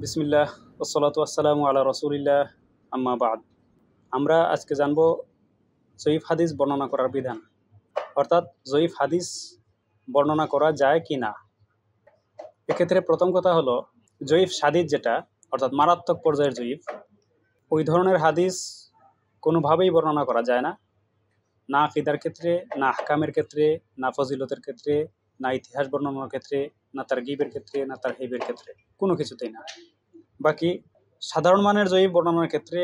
বিসমিল্লাহ ওয়াসসালাতু ওয়াসসালামু আলা রাসূলিল্লাহ আম্মা বাদ। আমরা আজকে জানব জয়ীফ হাদিস বর্ণনা করার বিধান, অর্থাৎ জয়ীফ হাদিস বর্ণনা করা যায় কি না। এক্ষেত্রে প্রথম কথা হলো, জয়ীফ সাদিদ যেটা অর্থাৎ মারাত্মক পর্যায়ের জয়ীফ, ওই ধরনের হাদিস কোনোভাবেই বর্ণনা করা যায় না, না আকীদার ক্ষেত্রে, না আহকামের ক্ষেত্রে, না ফজিলতের ক্ষেত্রে, না ইতিহাস বর্ণনার ক্ষেত্রে, না তারগীবের ক্ষেত্রে, না তারহিবের ক্ষেত্রে, কোনো কিছুতেই না। বাকি সাধারণ মানের জয়ীফ বর্ণনার ক্ষেত্রে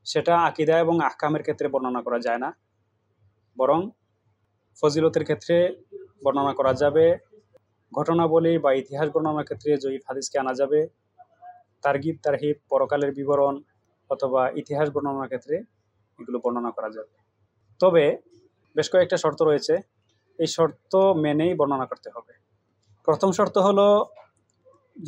সেটা আকীদা এবং আহকামের ক্ষেত্রে বর্ণনা করা যায় না, বরং ফজিলতের ক্ষেত্রে বর্ণনা করা যাবে, ঘটনাবলী বা ইতিহাস বর্ণনার ক্ষেত্রে জয়ীফ হাদিসকে আনা যাবে, তারগীব তারহিব পরকালের বিবরণ অথবা ইতিহাস বর্ণনার ক্ষেত্রে এগুলো বর্ণনা করা যাবে। তবে বেশ কয়েকটা শর্ত রয়েছে, এই শর্ত মেনেই বর্ণনা করতে হবে। প্রথম শর্ত হলো,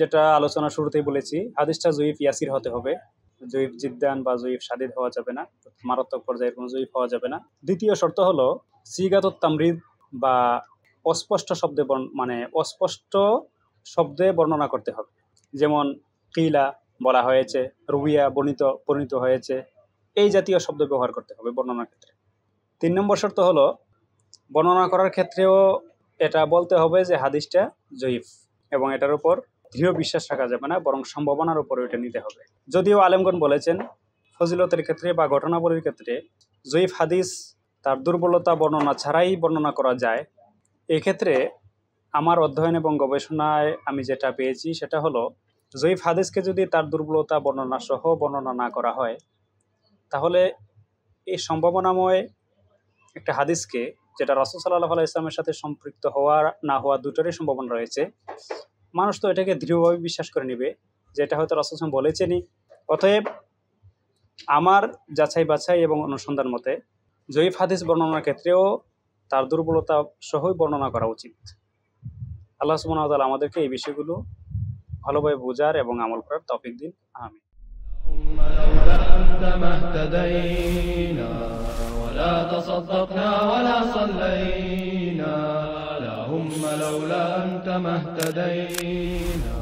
যেটা আলোচনা শুরুতেই বলেছি, হাদিসটা জয়ীফ ইয়াসির হতে হবে, জয়ীফ জিদ্দান বা জয়ীফ সাদিদ হওয়া যাবে না, মারাত্মক পর্যায়ের কোনো জয়ীফ হওয়া যাবে না। দ্বিতীয় শর্ত হলো সিগাতুত তামরিদ বা অস্পষ্ট শব্দে অস্পষ্ট শব্দে বর্ণনা করতে হবে, যেমন কিলা বলা হয়েছে, রুবিয়া বর্ণিত হয়েছে, এই জাতীয় শব্দ ব্যবহার করতে হবে বর্ণনার ক্ষেত্রে। 3 নম্বর শর্ত হলো, বর্ণনা করার ক্ষেত্রেও এটা বলতে হবে যে হাদিসটা জয়ীফ, এবং এটার উপর দৃঢ় বিশ্বাস রাখা যাবে না, বরং সম্ভাবনার উপর এটা নিতে হবে। যদিও আলেমগণ বলেছেন ফজিলতের ক্ষেত্রে বা ঘটনাবলীর ক্ষেত্রে জয়ীফ হাদিস তার দুর্বলতা বর্ণনা ছাড়াই বর্ণনা করা যায়। এক্ষেত্রে আমার অধ্যয়ন এবং গবেষণায় আমি যেটা পেয়েছি সেটা হলো, জয়ীফ হাদিসকে যদি তার দুর্বলতা বর্ণনা সহ বর্ণনা না করা হয়, তাহলে এই সম্ভাবনাময় একটা হাদিসকে, যেটা রাসূল সাল্লাল্লাহু আলাইহি ওয়াসাল্লামের সাথে সম্পৃক্ত হওয়া না হওয়া দুটোরই সম্ভাবনা রয়েছে, মানুষ তো এটাকে দৃঢ়ভাবে বিশ্বাস করে নেবে যে এটা হয়তো রাসূল সাল্লাল্লাহু আলাইহি ওয়াসাল্লাম বলেছেনই। অতএব আমার যাচাই বাছাই এবং অনুসন্ধান মতে জয়ীফ হাদিস বর্ণনার ক্ষেত্রেও তার দুর্বলতা সহই বর্ণনা করা উচিত। আল্লাহ সুবহানাহু ওয়া তাআলা আমাদেরকে এই বিষয়গুলো ভালোভাবে বোঝার এবং আমল করার তৌফিক দিন। আমিন। ولا تصدقنا ولا صلينا اللهم لولا أنت ما اهتدينا